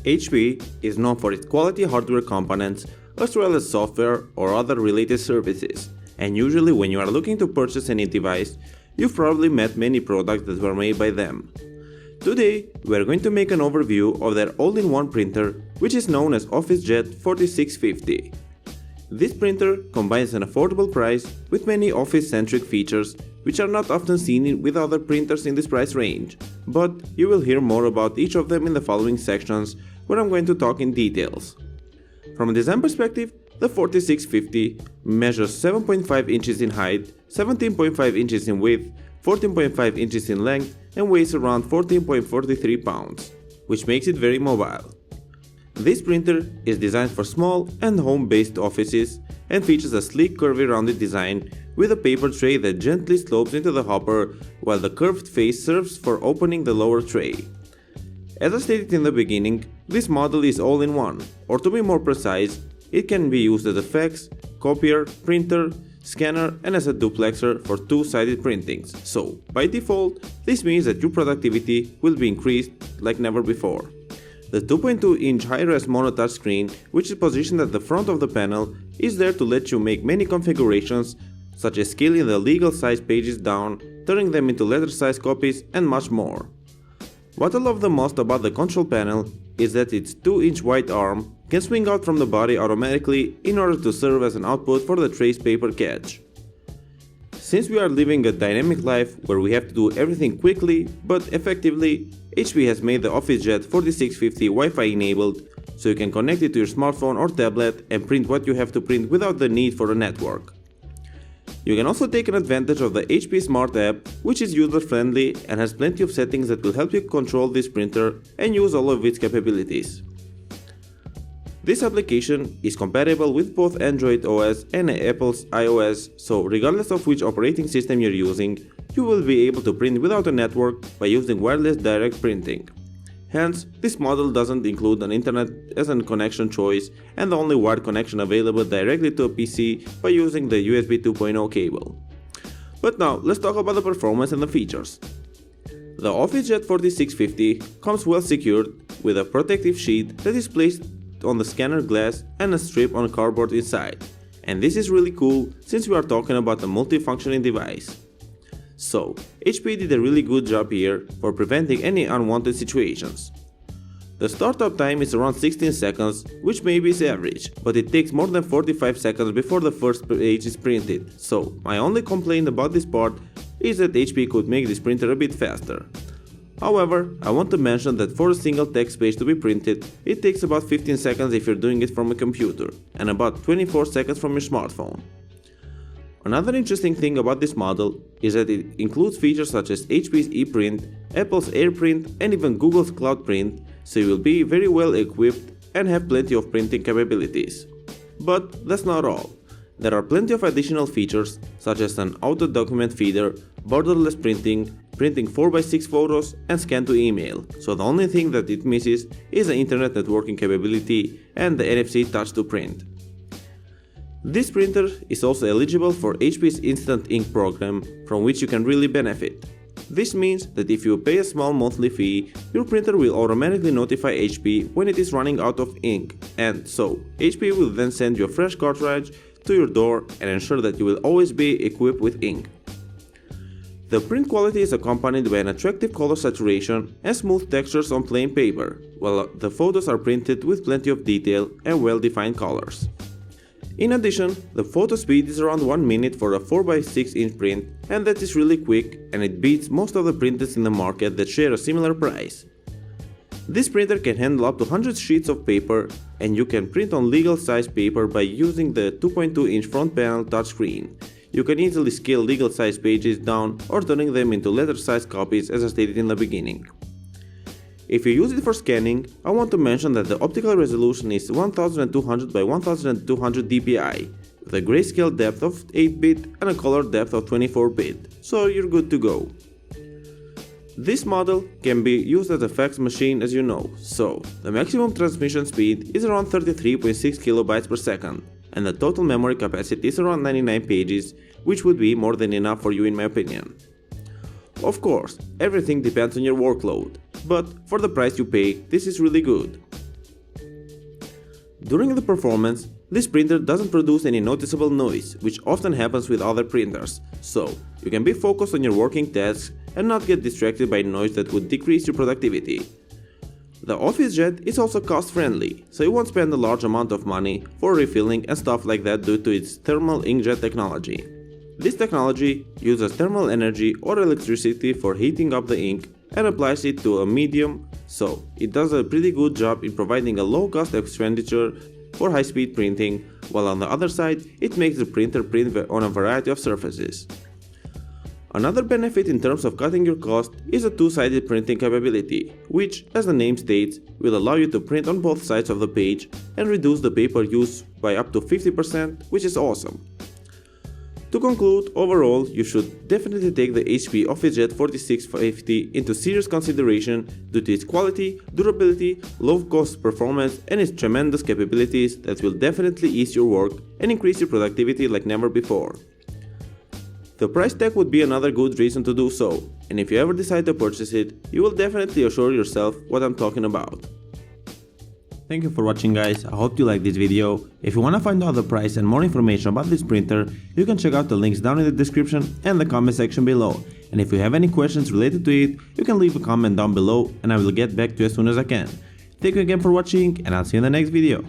HP is known for its quality hardware components as well as software or other related services, and usually when you are looking to purchase any device, you've probably met many products that were made by them. Today, we are going to make an overview of their all-in-one printer, which is known as OfficeJet 4650. This printer combines an affordable price with many office-centric features which are not often seen with other printers in this price range, but you will hear more about each of them in the following sections where I'm going to talk in details. From a design perspective, the 4650 measures 7.5 inches in height, 17.5 inches in width, 14.5 inches in length, and weighs around 14.43 pounds, which makes it very mobile. This printer is designed for small and home-based offices and features a sleek curvy rounded design with a paper tray that gently slopes into the hopper while the curved face serves for opening the lower tray. As I stated in the beginning, this model is all-in-one, or to be more precise, it can be used as a fax, copier, printer, scanner, and as a duplexer for two-sided printings. So, by default, this means that your productivity will be increased like never before. The 2.2-inch high-res mono-touch screen, which is positioned at the front of the panel, is there to let you make many configurations, such as scaling the legal size pages down, turning them into letter-size copies, and much more. What I love the most about the control panel is that its 2-inch wide arm can swing out from the body automatically in order to serve as an output for the tray's paper catch. Since we are living a dynamic life where we have to do everything quickly but effectively, HP has made the OfficeJet 4650 Wi-Fi enabled, so you can connect it to your smartphone or tablet and print what you have to print without the need for a network. You can also take an advantage of the HP Smart app, which is user-friendly and has plenty of settings that will help you control this printer and use all of its capabilities. This application is compatible with both Android OS and Apple's iOS, so regardless of which operating system you're using, you will be able to print without a network by using wireless direct printing. Hence, this model doesn't include an internet as a connection choice and the only wired connection available directly to a PC by using the USB 2.0 cable. But now, let's talk about the performance and the features. The OfficeJet 4650 comes well secured with a protective sheet that is placed on the scanner glass and a strip on cardboard inside. And this is really cool since we are talking about a multifunctioning device. So, HP did a really good job here for preventing any unwanted situations. The startup time is around 16 seconds, which maybe is average, but it takes more than 45 seconds before the first page is printed. So, my only complaint about this part is that HP could make this printer a bit faster. However, I want to mention that for a single text page to be printed, it takes about 15 seconds if you're doing it from a computer, and about 24 seconds from your smartphone. Another interesting thing about this model is that it includes features such as HP's ePrint, Apple's AirPrint, and even Google's Cloud Print, so you will be very well equipped and have plenty of printing capabilities. But that's not all. There are plenty of additional features such as an auto document feeder, borderless printing, printing 4x6 photos, and scan to email, so the only thing that it misses is the internet networking capability and the NFC touch to print. This printer is also eligible for HP's Instant Ink program, from which you can really benefit. This means that if you pay a small monthly fee, your printer will automatically notify HP when it is running out of ink, and so HP will then send you a fresh cartridge to your door and ensure that you will always be equipped with ink. The print quality is accompanied by an attractive color saturation and smooth textures on plain paper, while the photos are printed with plenty of detail and well-defined colors. In addition, the photo speed is around 1 minute for a 4x6 inch print, and that is really quick, and it beats most of the printers in the market that share a similar price. This printer can handle up to 100 sheets of paper, and you can print on legal size paper by using the 2.2 inch front panel touchscreen. You can easily scale legal size pages down or turning them into letter size copies as I stated in the beginning. If you use it for scanning, I want to mention that the optical resolution is 1200 by 1200 dpi, with a grayscale depth of 8-bit and a color depth of 24-bit, so you're good to go. This model can be used as a fax machine as you know, so the maximum transmission speed is around 33.6 kilobytes per second, and the total memory capacity is around 99 pages, which would be more than enough for you in my opinion. Of course, everything depends on your workload, but for the price you pay, this is really good. During the performance, this printer doesn't produce any noticeable noise, which often happens with other printers, so you can be focused on your working tasks and not get distracted by noise that would decrease your productivity. The OfficeJet is also cost-friendly, so you won't spend a large amount of money for refilling and stuff like that due to its thermal inkjet technology. This technology uses thermal energy or electricity for heating up the ink and applies it to a medium, so it does a pretty good job in providing a low-cost expenditure for high-speed printing, while on the other side, it makes the printer print on a variety of surfaces. Another benefit in terms of cutting your cost is a two-sided printing capability, which, as the name states, will allow you to print on both sides of the page and reduce the paper use by up to 50%, which is awesome. To conclude, overall, you should definitely take the HP OfficeJet 4650 into serious consideration due to its quality, durability, low-cost performance, and its tremendous capabilities that will definitely ease your work and increase your productivity like never before. The price tag would be another good reason to do so, and if you ever decide to purchase it, you will definitely assure yourself what I'm talking about. Thank you for watching, guys. I hope you liked this video. If you want to find out the price and more information about this printer, you can check out the links down in the description and the comment section below. And if you have any questions related to it, you can leave a comment down below and I will get back to you as soon as I can. Thank you again for watching, and I'll see you in the next video.